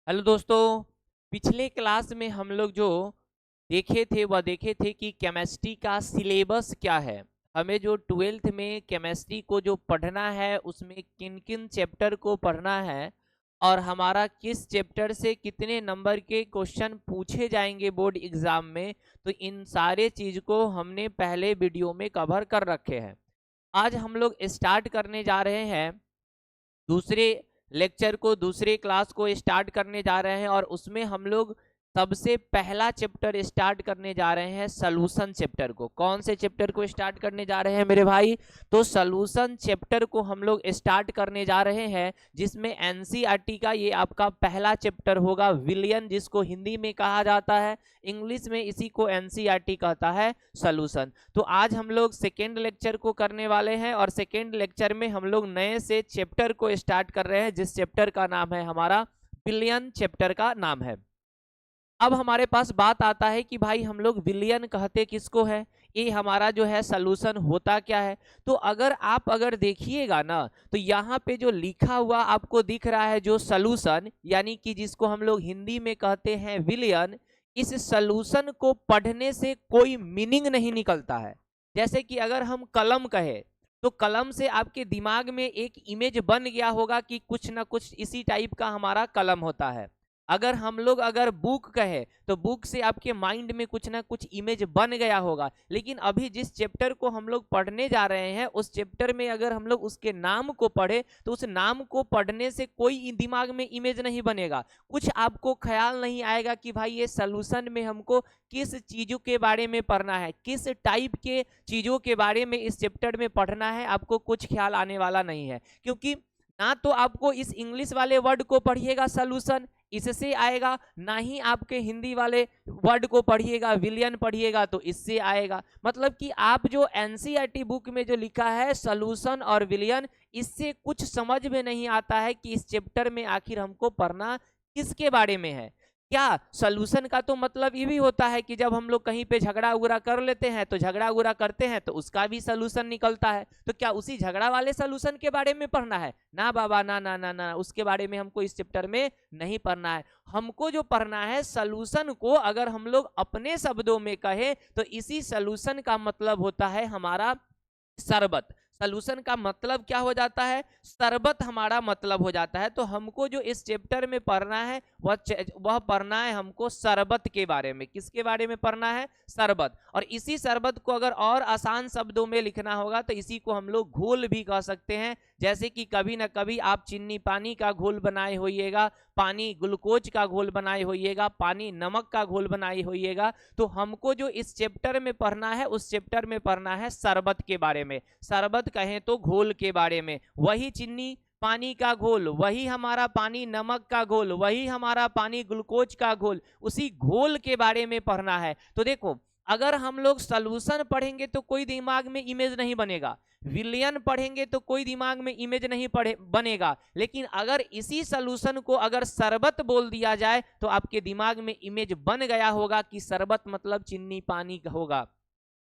Hello दोस्तों। पिछले class में हम लोग जो देखे थे कि केमिस्ट्री का सिलेबस क्या है। हमें जो ट्वेल्थ में केमिस्ट्री को जो पढ़ना है उसमें किन किन चैप्टर को पढ़ना है और हमारा किस चैप्टर से कितने नंबर के क्वेश्चन पूछे जाएंगे बोर्ड एग्जाम में। तो इन सारे चीज को हमने पहले वीडियो में कवर कर रखे हैं। आज हम लोग स्टार्ट करने जा रहे हैं दूसरे लेक्चर को, दूसरे क्लास को स्टार्ट करने जा रहे हैं और उसमें हम लोग सबसे पहला चैप्टर स्टार्ट करने जा रहे हैं सॉल्यूशन चैप्टर को। कौन से चैप्टर को स्टार्ट करने जा रहे हैं मेरे भाई? तो सॉल्यूशन चैप्टर को हम लोग स्टार्ट करने जा रहे हैं, जिसमें एनसीईआरटी का ये आपका पहला चैप्टर होगा, विलियन, जिसको हिंदी में कहा जाता है, इंग्लिश में इसी को एनसीईआरटी कहता है सॉल्यूशन। तो आज हम लोग सेकेंड लेक्चर को करने वाले हैं और सेकेंड लेक्चर में हम लोग नए से चैप्टर को स्टार्ट कर रहे हैं, जिस चैप्टर का नाम है हमारा विलियन चैप्टर का नाम है। अब हमारे पास बात आता है कि भाई हम लोग विलियन कहते किसको है, ये हमारा जो है सॉल्यूशन होता क्या है। तो अगर देखिएगा ना, तो यहाँ पे जो लिखा हुआ आपको दिख रहा है जो सॉल्यूशन, यानी कि जिसको हम लोग हिंदी में कहते हैं विलियन, इस सॉल्यूशन को पढ़ने से कोई मीनिंग नहीं निकलता है। जैसे कि अगर हम कलम कहे तो कलम से आपके दिमाग में एक इमेज बन गया होगा कि कुछ ना कुछ इसी टाइप का हमारा कलम होता है। अगर बुक कहे तो बुक से आपके माइंड में कुछ ना कुछ इमेज बन गया होगा। लेकिन अभी जिस चैप्टर को हम लोग पढ़ने जा रहे हैं उस चैप्टर में अगर हम लोग उसके नाम को पढ़े तो उस नाम को पढ़ने से कोई दिमाग में इमेज नहीं बनेगा। कुछ आपको ख्याल नहीं आएगा कि भाई ये सॉल्यूशन में हमको किस चीजों के बारे में पढ़ना है, किस टाइप के चीजों के बारे में इस चैप्टर में पढ़ना है, आपको कुछ ख्याल आने वाला नहीं है। क्योंकि ना तो आपको इस इंग्लिश वाले वर्ड को पढ़िएगा सॉल्यूशन, इससे आएगा, ना ही आपके हिंदी वाले वर्ड को पढ़िएगा विलियन पढ़िएगा तो इससे आएगा। मतलब कि आप जो एनसीईआरटी बुक में जो लिखा है सॉल्यूशन और विलियन, इससे कुछ समझ में नहीं आता है कि इस चैप्टर में आखिर हमको पढ़ना किसके बारे में है। क्या सॉल्यूशन का तो मतलब ये भी होता है कि जब हम लोग कहीं पे झगड़ा उगड़ा कर लेते हैं तो झगड़ा उगड़ा करते हैं तो उसका भी सॉल्यूशन निकलता है। तो क्या उसी झगड़ा वाले सॉल्यूशन के बारे में पढ़ना है? ना बाबा, ना ना ना ना, उसके बारे में हमको इस चैप्टर में नहीं पढ़ना है। हमको जो पढ़ना है सॉल्यूशन को, अगर हम लोग अपने शब्दों में कहें तो इसी सॉल्यूशन का मतलब होता है हमारा शरबत। सॉल्यूशन का मतलब क्या हो जाता है? शरबत हमारा मतलब हो जाता है। तो हमको जो इस चैप्टर में पढ़ना है वह पढ़ना है हमको शरबत के बारे में। किसके बारे में पढ़ना है? शरबत। और इसी शरबत को अगर और आसान शब्दों में लिखना होगा तो इसी को हम लोग घोल भी कह सकते हैं। जैसे कि कभी ना कभी आप चीनी पानी का घोल बनाए होइएगा, पानी ग्लूकोज का घोल बनाए होइएगा, पानी नमक का घोल बनाए होइएगा। तो हमको जो इस चैप्टर में पढ़ना है उस चैप्टर में पढ़ना है शरबत के बारे में। शरबत कहें तो घोल के बारे में। वही चीनी पानी का घोल, वही हमारा पानी नमक का घोल, वही हमारा पानी ग्लूकोज का घोल, उसी घोल के बारे में पढ़ना है। तो देखो, अगर हम लोग सॉल्यूशन पढ़ेंगे तो कोई दिमाग में इमेज नहीं बनेगा, विलियन पढ़ेंगे तो कोई दिमाग में इमेज नहीं बनेगा। लेकिन अगर इसी सॉल्यूशन को अगर शरबत बोल दिया जाए तो आपके दिमाग में इमेज बन गया होगा कि शरबत मतलब चीनी पानी होगा,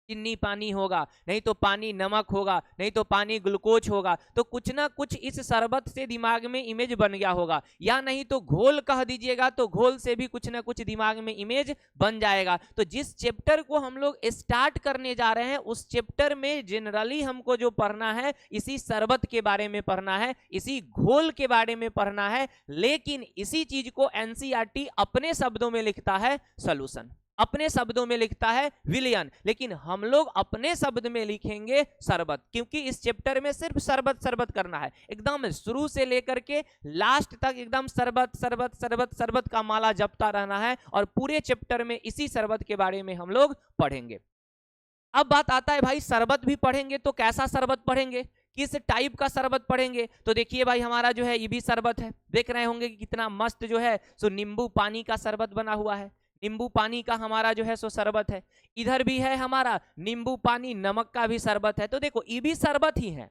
चीनी पानी होगा, नहीं तो पानी नमक होगा, नहीं तो पानी ग्लूकोज होगा। तो कुछ ना कुछ इस शरबत से दिमाग में इमेज बन गया होगा। या नहीं तो घोल कह दीजिएगा तो घोल से भी कुछ ना कुछ दिमाग में इमेज बन जाएगा। तो जिस चैप्टर को हम लोग स्टार्ट करने जा रहे हैं उस चैप्टर में जनरली हमको जो पढ़ना है इसी शरबत के बारे में पढ़ना है, इसी घोल के बारे में पढ़ना है। लेकिन इसी चीज को एनसीईआरटी अपने शब्दों में लिखता है सॉल्यूशन, अपने शब्दों में लिखता है विलियन। लेकिन हम लोग अपने शब्द में लिखेंगे शरबत, क्योंकि इस चैप्टर में सिर्फ शरबत शरबत करना है। एकदम शुरू से लेकर के लास्ट तक एकदम शरबत शरबत शरबत शरबत का माला जपता रहना है और पूरे चैप्टर में इसी शरबत के बारे में हम लोग पढ़ेंगे। अब बात आता है भाई शरबत भी पढ़ेंगे तो कैसा शरबत पढ़ेंगे, किस टाइप का शरबत पढ़ेंगे? तो देखिए भाई, हमारा जो है ये भी शरबत है, देख रहे होंगे कि कितना मस्त जो है सो नींबू पानी का शरबत बना हुआ है। नींबू पानी का हमारा जो है सो शरबत है। इधर भी है हमारा नींबू पानी नमक का भी शरबत है। तो देखो ये भी शरबत ही है।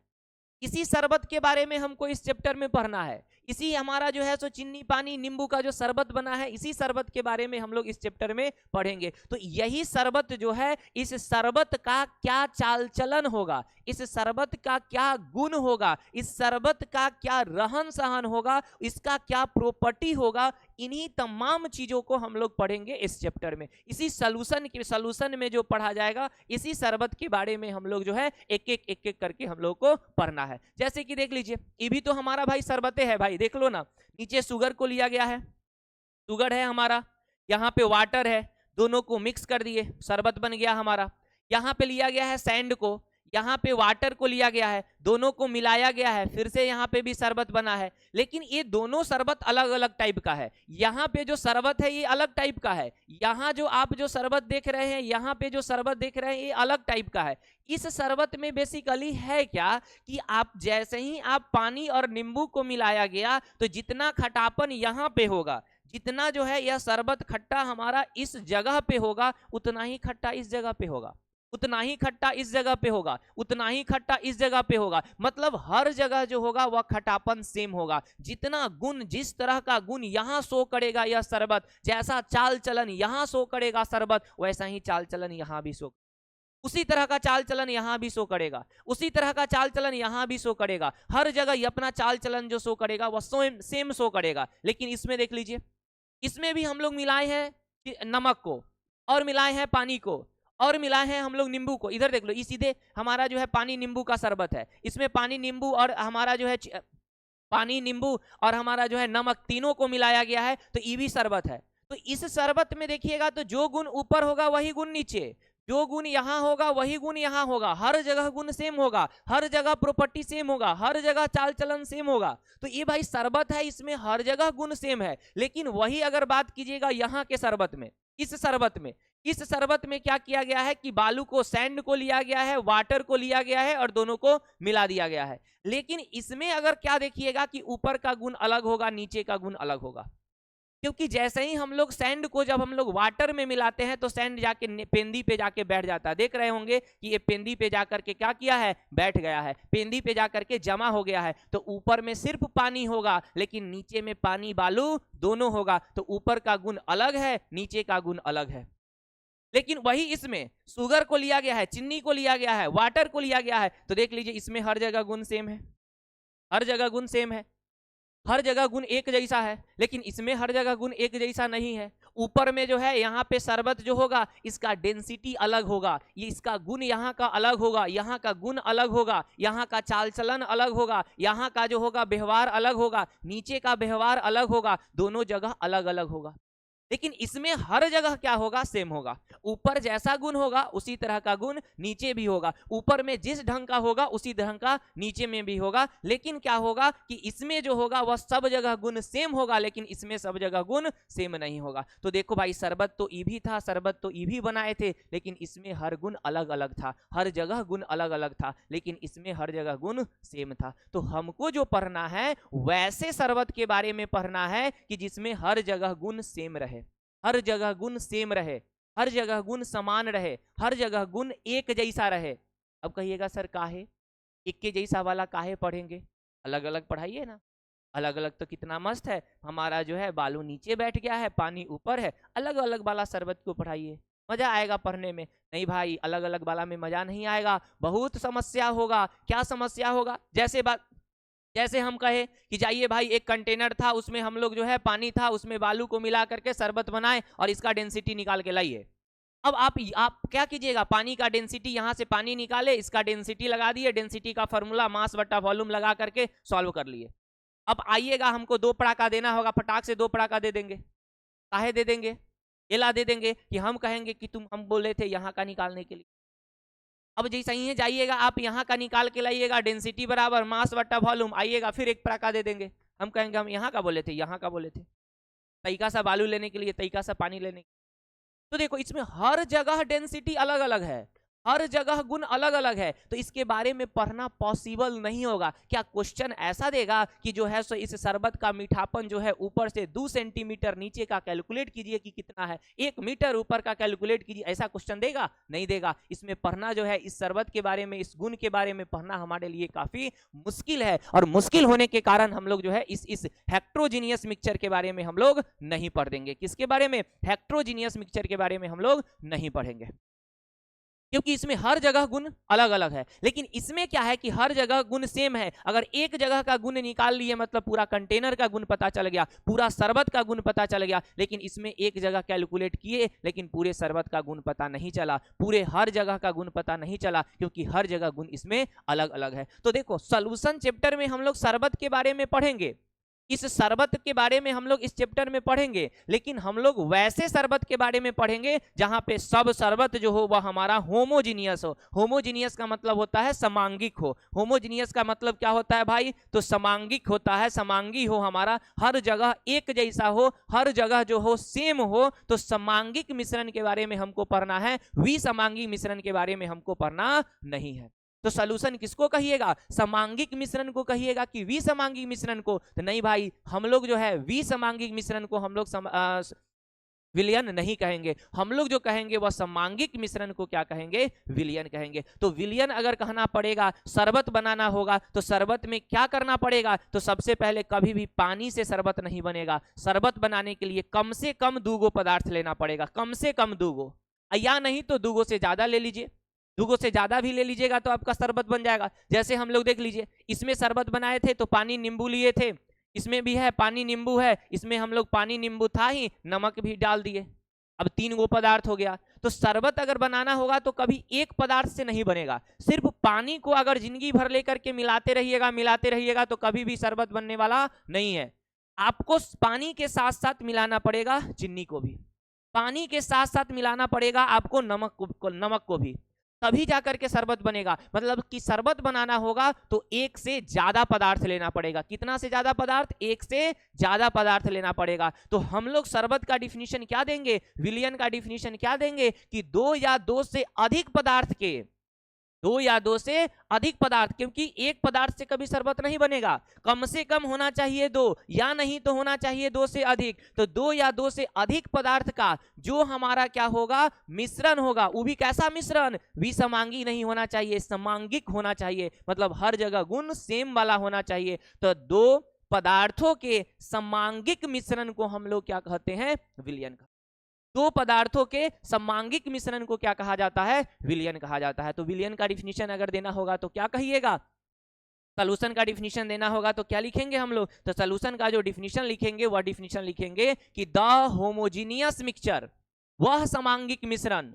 इसी शरबत के बारे में हमको इस चैप्टर में पढ़ना है। इसी हमारा जो है सो चीनी पानी नींबू का जो शरबत बना है इसी शरबत के बारे में हम लोग इस चैप्टर में पढ़ेंगे। तो यही शरबत जो है, इस शरबत का क्या चाल चलन होगा, इस शरबत का क्या गुण होगा, इस शरबत का क्या रहन सहन होगा, इसका क्या प्रॉपर्टी होगा, इन्हीं तमाम चीजों को हम लोग पढ़ेंगे इस चैप्टर में। इसी सॉल्यूशन में जो पढ़ा जाएगा, इसी शरबत के बारे में हम लोग जो है एक एक करके हम लोग को पढ़ना है। जैसे कि देख लीजिए, ये भी तो हमारा भाई शरबते है भाई, देख लो ना, नीचे शुगर को लिया गया है, शुगर है हमारा, यहाँ पे वाटर है, दोनों को मिक्स कर दिए, शरबत बन गया हमारा। यहाँ पे लिया गया है सैंड को, यहाँ पे वाटर को लिया गया है, दोनों को मिलाया गया है, फिर से यहाँ पे भी शरबत बना है। लेकिन ये दोनों शरबत अलग अलग टाइप का है। यहाँ पे जो शरबत है ये अलग टाइप का है, यहाँ जो आप जो शरबत देख रहे हैं, यहाँ पे जो शरबत देख रहे हैं ये अलग टाइप का है। इस शरबत में बेसिकली है क्या कि आप जैसे ही आप पानी और नींबू को मिलाया गया तो जितना खटापन यहाँ पे होगा, जितना जो है यह शरबत खट्टा हमारा इस जगह पे होगा, उतना ही खट्टा इस जगह पे होगा, उतना ही खट्टा इस जगह पे होगा, उतना ही खट्टा इस जगह पे होगा। मतलब हर जगह जो होगा वह खट्टापन सेम होगा। जितना गुण, जिस तरह का गुण यहाँ शो करेगा यह शरबत, जैसा चाल चलन यहाँ शो करेगा शरबत, वैसा ही चाल चलन यहाँ भी शो, उसी तरह का चाल चलन यहाँ भी शो करेगा, उसी तरह का चाल चलन यहाँ भी शो करेगा। हर जगह ये अपना चाल चलन जो शो करेगा वह सेम शो करेगा। लेकिन इसमें देख लीजिए, इसमें भी हम लोग मिलाए हैं नमक को, और मिलाए हैं पानी को, और मिलाए हैं हम लोग नींबू को। इधर देख लो, ये सीधे हमारा जो है पानी नींबू का शरबत है, इसमें पानी नींबू और हमारा जो है पानी नींबू और हमारा जो है नमक, तीनों को मिलाया गया है, तो ये भी शरबत है। तो इस शरबत में देखिएगा तो जो गुण ऊपर होगा वही गुण नीचे, जो गुण यहाँ होगा वही गुण यहाँ होगा, हर जगह गुण सेम होगा, हर जगह प्रॉपर्टी सेम होगा, हर जगह चाल चलन सेम होगा। तो ये भाई शरबत है, इसमें हर जगह गुण सेम है। लेकिन वही अगर बात कीजिएगा यहाँ के शरबत में, इस शरबत में क्या किया गया है कि बालू को, सैंड को लिया गया है, वाटर को लिया गया है और दोनों को मिला दिया गया है। लेकिन इसमें अगर क्या देखिएगा कि ऊपर का गुण अलग होगा, नीचे का गुण अलग होगा। क्योंकि जैसे ही हम लोग सैंड को जब हम लोग वाटर में मिलाते हैं तो सैंड जाके पेंदी पे जाके बैठ जाता है। देख रहे होंगे कि ये पेंदी पे जाकर के क्या किया है, बैठ गया है, पेंदी पे जाकर के जमा हो गया है। तो ऊपर में सिर्फ पानी होगा, लेकिन नीचे में पानी बालू दोनों होगा। तो ऊपर का गुण अलग है, नीचे का गुण अलग है। लेकिन वही इसमें शुगर को लिया गया है, चीनी को लिया गया है, वाटर को लिया गया है, तो देख लीजिए इसमें हर जगह गुण सेम है, हर जगह गुण सेम है, हर जगह गुण एक जैसा है। लेकिन इसमें हर जगह गुण एक जैसा नहीं है। ऊपर में जो है यहाँ पे शरबत जो होगा इसका डेंसिटी अलग होगा, ये इसका गुण यहाँ का अलग होगा, यहाँ का गुण अलग होगा, यहाँ का चाल चलन अलग होगा, यहाँ का जो होगा व्यवहार अलग होगा, नीचे का व्यवहार अलग होगा, दोनों जगह अलग अलग होगा। लेकिन इसमें हर जगह क्या होगा, सेम होगा। ऊपर जैसा गुण होगा उसी तरह का गुण नीचे भी होगा, ऊपर में जिस ढंग का होगा उसी ढंग का नीचे में भी होगा। लेकिन क्या होगा कि इसमें जो होगा वह सब जगह गुण सेम होगा, लेकिन इसमें सब जगह गुण सेम नहीं होगा। तो देखो भाई, शरबत तो ई भी था, शरबत तो ई भी बनाए थे, लेकिन इसमें हर गुण अलग अलग था, हर जगह गुण अलग अलग था, लेकिन इसमें हर जगह गुण सेम था। तो हमको जो पढ़ना है वैसे शरबत के बारे में पढ़ना है कि जिसमें हर जगह गुण सेम रहे, हर जगह गुण सेम रहे, हर जगह गुण समान रहे, हर जगह गुण एक जैसा रहे। अब कहिएगा सर काहे एक के जैसा वाला काहे पढ़ेंगे, अलग अलग पढ़ाइए ना। अलग अलग तो कितना मस्त है, हमारा जो है बालू नीचे बैठ गया है, पानी ऊपर है, अलग अलग वाला शरबत को पढ़ाइए, मजा आएगा पढ़ने में। नहीं भाई, अलग अलग वाला में मजा नहीं आएगा, बहुत समस्या होगा। क्या समस्या होगा, जैसे हम कहे कि जाइए भाई, एक कंटेनर था, उसमें हम लोग जो है पानी था, उसमें बालू को मिला करके शरबत बनाए और इसका डेंसिटी निकाल के लाइए। अब आप क्या कीजिएगा, पानी का डेंसिटी, यहाँ से पानी निकाले, इसका डेंसिटी लगा दिए, डेंसिटी का फॉर्मूला मास बटा वॉल्यूम लगा करके सॉल्व कर लिए। अब आइएगा, हमको 2 पड़ाका देना होगा, फटाक से 2 पड़ाका दे देंगे। काहे दे देंगे, एला दे देंगे कि हम कहेंगे कि हम बोले थे यहाँ का निकालने के लिए। अब जैसे ही है जाइएगा आप यहाँ का निकाल के लाइएगा, डेंसिटी बराबर मास बटा वॉल्यूम, आइएगा फिर 1 पड़ाका दे देंगे। हम कहेंगे हम यहाँ का बोले थे, यहाँ का बोले थे, तरीका सा बालू लेने के लिए, तरीका सा पानी लेने के लिए। तो देखो इसमें हर जगह डेंसिटी अलग अलग है, हर जगह गुण अलग अलग है, तो इसके बारे में पढ़ना पॉसिबल नहीं होगा। क्या क्वेश्चन ऐसा देगा कि जो है सो इस शरबत का मीठापन जो है ऊपर से 2 सेंटीमीटर नीचे का कैलकुलेट कीजिए कि कितना है, 1 मीटर ऊपर का कैलकुलेट कीजिए, ऐसा क्वेश्चन देगा? नहीं देगा। इसमें पढ़ना जो है, इस शरबत के बारे में, इस गुण के बारे में पढ़ना हमारे लिए काफी मुश्किल है, और मुश्किल होने के कारण हम लोग जो है इस हेक्ट्रोजीनियस मिक्सचर के बारे में हम लोग नहीं पढ़ देंगे। किसके बारे में? हेक्ट्रोजीनियस मिक्सचर के बारे में हम लोग नहीं पढ़ेंगे। क्योंकि इसमें हर जगह गुण अलग अलग है। लेकिन इसमें क्या है कि हर जगह गुण सेम है। अगर एक जगह का गुण निकाल लिए मतलब पूरा कंटेनर का गुण पता चल गया, पूरा शरबत का गुण पता चल गया। लेकिन इसमें एक जगह कैलकुलेट किए लेकिन पूरे शरबत का गुण पता नहीं चला, पूरे हर जगह का गुण पता नहीं चला, क्योंकि हर जगह गुण इसमें अलग अलग है। तो देखो सॉल्यूशन चैप्टर में हम लोग शरबत के बारे में पढ़ेंगे, इस शरबत के बारे में हम लोग इस चैप्टर में पढ़ेंगे, लेकिन हम लोग वैसे शरबत के बारे में पढ़ेंगे जहां पे सब शरबत जो हो वह हमारा होमोजीनियस हो। होमोजीनियस का मतलब होता है समांगिक हो। होमोजीनियस का मतलब क्या होता है भाई? तो समांगिक होता है, समांगी हो, हमारा हर जगह एक जैसा हो, हर जगह जो हो सेम हो। तो समांगिक मिश्रण के बारे में हमको पढ़ना है, विसमांगी मिश्रण के बारे में हमको पढ़ना नहीं है। तो सॉल्यूशन किसको कहिएगा? समांगिक मिश्रण को कहिएगा कि विसमांगिक मिश्रण को? तो नहीं भाई, हम लोग जो है विसमांगिक मिश्रण को हम लोग विलयन नहीं कहेंगे। हम लोग जो कहेंगे वह समांगिक मिश्रण को क्या कहेंगे? विलयन कहेंगे। तो विलयन अगर कहना पड़ेगा, शरबत बनाना होगा, तो शरबत में क्या करना पड़ेगा? तो सबसे पहले कभी भी पानी से शरबत नहीं बनेगा। शरबत बनाने के लिए कम से कम 2 पदार्थ लेना पड़ेगा, कम से कम 2, या नहीं तो 2 से ज्यादा ले लीजिए। 2 से ज्यादा भी ले लीजिएगा तो आपका शरबत बन जाएगा। जैसे हम लोग देख लीजिए, इसमें शरबत बनाए थे तो पानी नींबू लिए थे, इसमें भी है पानी नींबू है, इसमें हम लोग पानी नींबू था ही, नमक भी डाल दिए, अब 3 पदार्थ हो गया। तो शरबत अगर बनाना होगा तो कभी एक पदार्थ से नहीं बनेगा। सिर्फ पानी को अगर जिंदगी भर लेकर के मिलाते रहिएगा तो कभी भी शरबत बनने वाला नहीं है। आपको पानी के साथ साथ मिलाना पड़ेगा चीनी को भी, पानी के साथ साथ मिलाना पड़ेगा आपको नमक को भी, तभी जाकर के शरबत बनेगा। मतलब कि शरबत बनाना होगा तो एक से ज्यादा पदार्थ लेना पड़ेगा। कितना से ज्यादा पदार्थ? एक से ज्यादा पदार्थ लेना पड़ेगा। तो हम लोग शरबत का डिफिनीशन क्या देंगे? विलयन का डिफिनीशन क्या देंगे? कि 2 या 2 से अधिक पदार्थ के, 2 या 2 से अधिक पदार्थ, क्योंकि एक पदार्थ से कभी शरबत नहीं बनेगा। कम से कम होना चाहिए 2, या नहीं तो होना चाहिए 2 से अधिक। तो 2 या 2 से अधिक पदार्थ का जो हमारा क्या होगा? मिश्रण होगा। वो भी कैसा मिश्रण? विसमांगी नहीं होना चाहिए, समांगिक होना चाहिए। मतलब हर जगह गुण सेम वाला होना चाहिए। तो 2 पदार्थों के समांगिक मिश्रण को हम लोग क्या कहते हैं? विलयन। 2 पदार्थों के समांगिक मिश्रण को क्या कहा जाता है? विलयन कहा जाता है। तो विलयन का डिफिनीशन अगर देना होगा तो क्या कहिएगा? सॉल्यूशन का डिफिनीशन देना होगा तो क्या लिखेंगे हम लोग? तो सॉल्यूशन का जो डिफिनीशन लिखेंगे वह डिफिनीशन लिखेंगे कि द होमोजीनियस मिक्सचर, वह समांगिक मिश्रण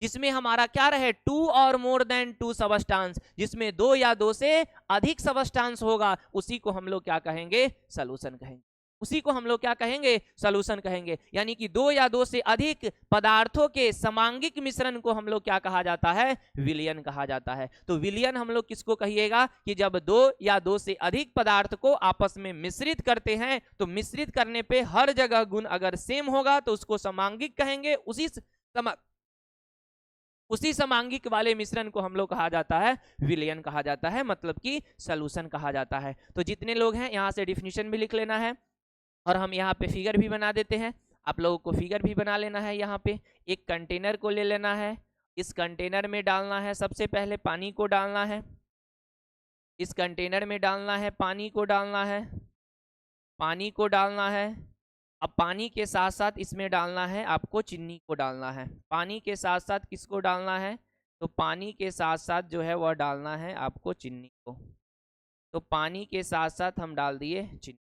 जिसमें हमारा क्या रहे? 2 और मोर देन 2 सबस्टांस, जिसमें 2 या 2 से अधिक सबस्टांस होगा, उसी को हम लोग क्या कहेंगे? सॉल्यूशन कहेंगे। उसी को हम लोग क्या कहेंगे? सॉल्यूशन कहेंगे। यानी कि 2 या 2 से अधिक पदार्थों के समांगिक मिश्रण को हम लोग क्या कहा जाता है? विलयन कहा जाता है। तो विलयन हम लोग किसको कहिएगा? कि जब 2 या 2 से अधिक पदार्थ को आपस में मिश्रित करते हैं, तो मिश्रित करने पे हर जगह गुण अगर सेम होगा तो उसको समांगिक कहेंगे। उसी समांगिक वाले मिश्रण को हम लोग कहा जाता है विलयन कहा जाता है, मतलब कि सॉल्यूशन कहा जाता है। तो जितने लोग हैं यहाँ से डिफिनीशन भी लिख लेना है, और हम यहाँ पे फिगर भी बना देते हैं। आप लोगों को फिगर भी बना लेना है। यहाँ पे एक कंटेनर को ले लेना है, इस कंटेनर में डालना है, सबसे पहले पानी को डालना है, इस कंटेनर में डालना है, पानी को डालना है, पानी को डालना है। अब पानी के साथ साथ इसमें डालना है आपको चीनी को डालना है। पानी के साथ साथ किसको डालना है? तो पानी के साथ साथ जो है वह डालना है आपको चीनी को। तो पानी के साथ साथ हम डाल दिए चीनी।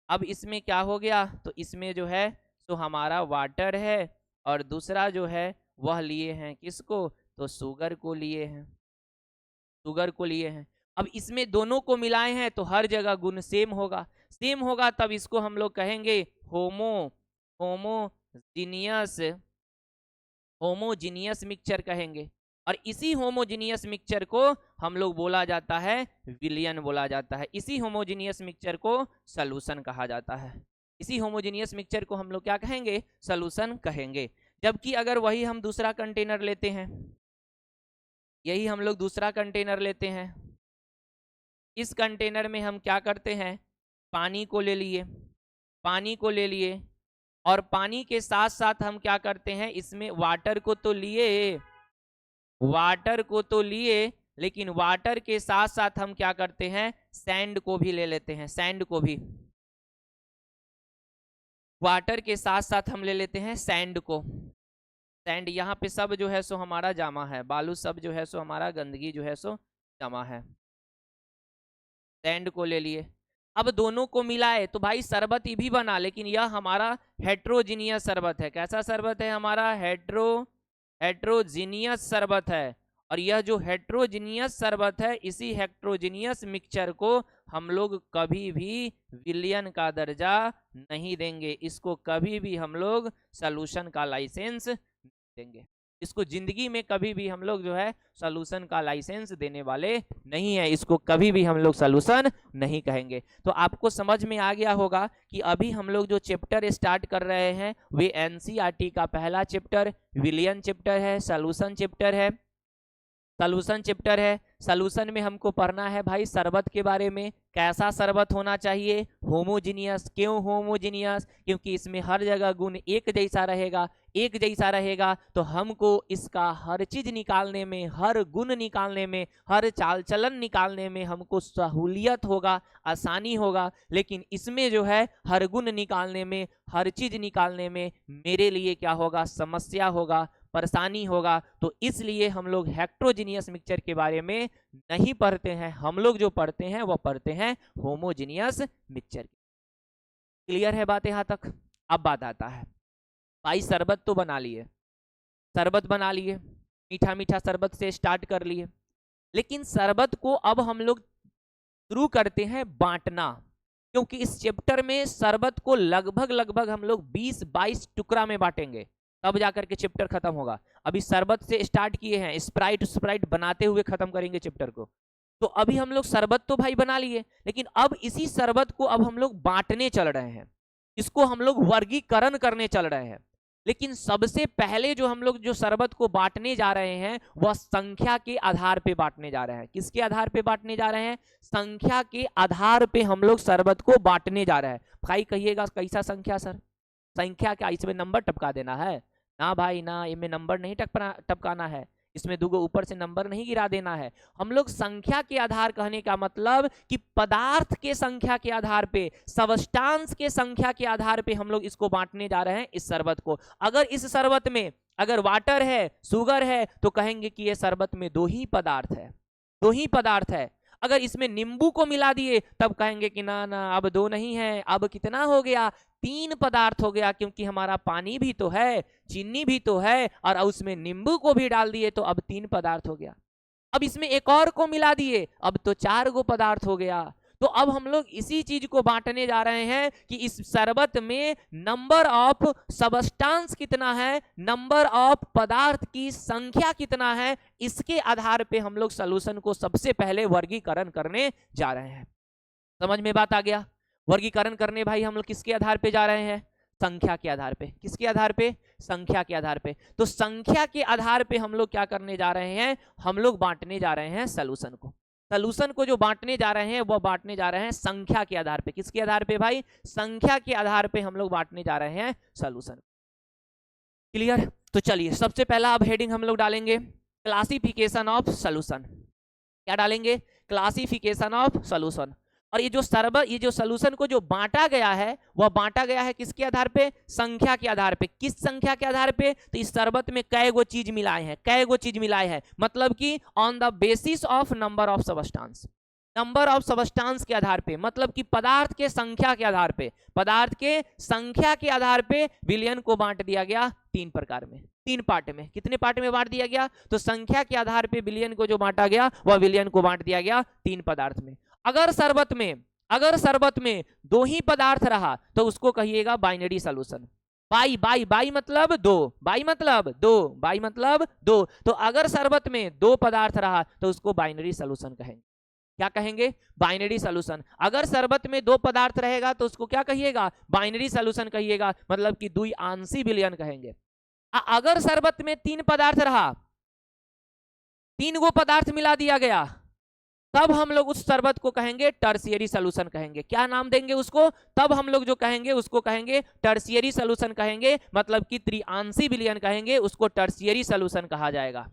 अब इसमें क्या हो गया? तो इसमें जो है तो हमारा वाटर है, और दूसरा जो है वह लिए हैं किसको? तो शुगर को लिए हैं, शुगर को लिए हैं। अब इसमें दोनों को मिलाए हैं तो हर जगह गुण सेम होगा, सेम होगा, तब इसको हम लोग कहेंगे होमोजीनियस, होमोजीनियस मिक्सचर कहेंगे। और इसी होमोजीनियस मिक्सचर को हम लोग बोला जाता है विलयन बोला जाता है। इसी होमोजीनियस मिक्सचर को सॉल्यूशन कहा जाता है। इसी होमोजीनियस मिक्सचर को हम लोग क्या कहेंगे? सॉल्यूशन कहेंगे। जबकि अगर वही हम दूसरा कंटेनर लेते हैं, यही हम लोग दूसरा कंटेनर लेते हैं, इस कंटेनर में हम क्या करते हैं? पानी को ले लिए, पानी को ले लिए, और पानी के साथ साथ हम क्या करते हैं? इसमें वाटर को तो लिए, वाटर को तो लिए, लेकिन वाटर के साथ साथ हम क्या करते हैं? सैंड को भी ले लेते हैं, सैंड को भी, वाटर के साथ साथ हम ले लेते हैं सैंड को। सैंड, यहाँ पे सब जो है सो हमारा जमा है, बालू सब जो है सो हमारा गंदगी जो है सो जमा है। सैंड को ले लिए, अब दोनों को मिलाए तो भाई शरबत ये भी बना, लेकिन यह हमारा हेट्रोजीनियस शरबत है। कैसा शरबत है हमारा? हेट्रोजीनियस शरबत है। और यह जो हेट्रोजीनियस शरबत है, इसी हेट्रोजीनियस मिक्सचर को हम लोग कभी भी विलियन का दर्जा नहीं देंगे, इसको कभी भी हम लोग सॉल्यूशन का लाइसेंस देंगे। इसको जिंदगी में कभी भी हम लोग जो है सॉल्यूशन का लाइसेंस देने वाले नहीं है, इसको कभी भी हम लोग सॉल्यूशन नहीं कहेंगे। तो आपको समझ में आ गया होगा कि अभी हम लोग जो चैप्टर स्टार्ट कर रहे हैं वे एनसीईआरटी का पहला चैप्टर विलियन चैप्टर है, सॉल्यूशन चैप्टर है। सॉल्यूशन चैप्टर है, सॉल्यूशन में हमको पढ़ना है भाई शरबत के बारे में, कैसा शरबत होना चाहिए, होमोजीनियस। क्यों होमोजीनियस? क्योंकि इसमें हर जगह गुण एक जैसा रहेगा, एक जैसा रहेगा तो हमको इसका हर चीज निकालने में, हर गुण निकालने में, हर चाल चलन निकालने में हमको सहूलियत होगा, आसानी होगा। लेकिन इसमें जो है हर गुण निकालने में, हर चीज निकालने में मेरे लिए क्या होगा? समस्या होगा, परेशानी होगा। तो इसलिए हम लोग हेट्रोजीनियस मिक्सचर के बारे में नहीं पढ़ते हैं, हम लोग जो पढ़ते हैं वो पढ़ते हैं होमोजीनियस मिक्सचर। क्लियर है बात यहाँ तक? अब बात आता है भाई शरबत तो बना लिए, शरबत बना लिए, मीठा मीठा शरबत से स्टार्ट कर लिए, लेकिन शरबत को अब हम लोग शुरू करते हैं बांटना। क्योंकि इस चैप्टर में शरबत को लगभग लगभग हम लोग 20-22 टुकड़ा में बांटेंगे, तब जाकर के चैप्टर खत्म होगा। अभी शरबत से स्टार्ट किए हैं, स्प्राइट स्प्राइट बनाते हुए खत्म करेंगे चैप्टर को। तो अभी हम लोग शरबत तो भाई बना लिए, लेकिन अब इसी शरबत को अब हम लोग बांटने चल रहे हैं, इसको हम लोग वर्गीकरण करने चल रहे हैं। लेकिन सबसे पहले जो हम लोग जो शरबत को बांटने जा रहे हैं वह संख्या के आधार पे बांटने जा रहे हैं। किसके आधार पे बांटने जा रहे हैं? संख्या के आधार पे हम लोग शरबत को बांटने जा रहे हैं। भाई कहिएगा कैसा संख्या सर? संख्या क्या इसमें नंबर टपका देना है? ना भाई ना, इनमें नंबर नहीं टपकाना है, इसमें दुगो ऊपर से नंबर नहीं गिरा देना है। हम लोग संख्या के आधार कहने का मतलब कि पदार्थ के संख्या के आधार पे, सब्सटेंस के संख्या के आधार पे हम लोग इसको बांटने जा रहे हैं इस शरबत को। अगर इस शरबत में अगर वाटर है, शुगर है, तो कहेंगे कि ये शरबत में 2 ही पदार्थ है, 2 ही पदार्थ है। अगर इसमें नींबू को मिला दिए तब कहेंगे कि ना ना अब 2 नहीं है, अब कितना हो गया? 3 पदार्थ हो गया, क्योंकि हमारा पानी भी तो है, चीनी भी तो है, और उसमें नींबू को भी डाल दिए तो अब 3 पदार्थ हो गया। अब इसमें एक और को मिला दिए, अब तो 4 गो पदार्थ हो गया। तो अब हम लोग इसी चीज को बांटने जा रहे हैं कि इस शरबत में नंबर ऑफ सब्सटेंस कितना है, नंबर ऑफ पदार्थ की संख्या कितना है, इसके आधार पे हम लोग सॉल्यूशन को सबसे पहले वर्गीकरण करने जा रहे हैं। समझ में बात आ गया? वर्गीकरण करने भाई हम लोग किसके आधार पे जा रहे हैं? संख्या के आधार पे। किसके आधार पे? संख्या के आधार पे। तो संख्या के आधार पे हम लोग क्या करने जा रहे हैं? हम लोग बांटने जा रहे हैं सॉल्यूशन को। सॉल्यूशन को जो बांटने जा रहे हैं वह बांटने जा रहे हैं संख्या के आधार पे। किसके आधार पे भाई? संख्या के आधार पे हम लोग बांटने जा रहे हैं सॉल्यूशन। क्लियर? तो चलिए सबसे पहला अब हेडिंग हम लोग डालेंगे क्लासिफिकेशन ऑफ सॉल्यूशन। क्या डालेंगे? Classification of solution. और ये जो सॉल्यूशन को जो बांटा गया है वह बांटा गया है किसके आधार पे? संख्या के आधार पे। किस संख्या के आधार पे? तो इस शरबत में कै गो चीज मिलाए हैं, कै गो चीज मिलाए हैं, मतलब कि on the basis of number of substance. Number of substance के आधार पे, मतलब कि पदार्थ के संख्या के आधार पे, पदार्थ के संख्या के आधार पे विलयन को बांट दिया गया 3 प्रकार में, 3 पार्ट में। कितने पार्ट में बांट दिया गया? तो संख्या के आधार पे विलयन को जो बांटा गया वह विलयन को बांट दिया गया 3 पदार्थ में। अगर शरबत में 2 ही पदार्थ रहा तो उसको कहिएगा बाइनरी सॉल्यूशन। बाई मतलब 2, बाई मतलब 2, बाई मतलब 2। तो अगर शरबत में 2 पदार्थ रहा तो उसको बाइनरी सॉल्यूशन कहेंगे। क्या कहेंगे? Binary solution. अगर शरबत में 2 पदार्थ रहेगा तो उसको क्या कहिएगा? बाइनरी सॉल्यूशन कहिएगा, मतलब कि द्विआंशी विलयन कहेंगे। अगर शरबत में 3 पदार्थ रहा, 3 गो पदार्थ मिला दिया गया, तब हम लोग उस शरबत को कहेंगे टर्शियरी सॉल्यूशन कहेंगे। क्या नाम देंगे उसको? तब हम लोग जो कहेंगे उसको कहेंगे टर्शियरी सॉल्यूशन कहेंगे, मतलब कि त्रिआंशी विलयन कहेंगे, उसको टर्शियरी सॉल्यूशन कहा जाएगा।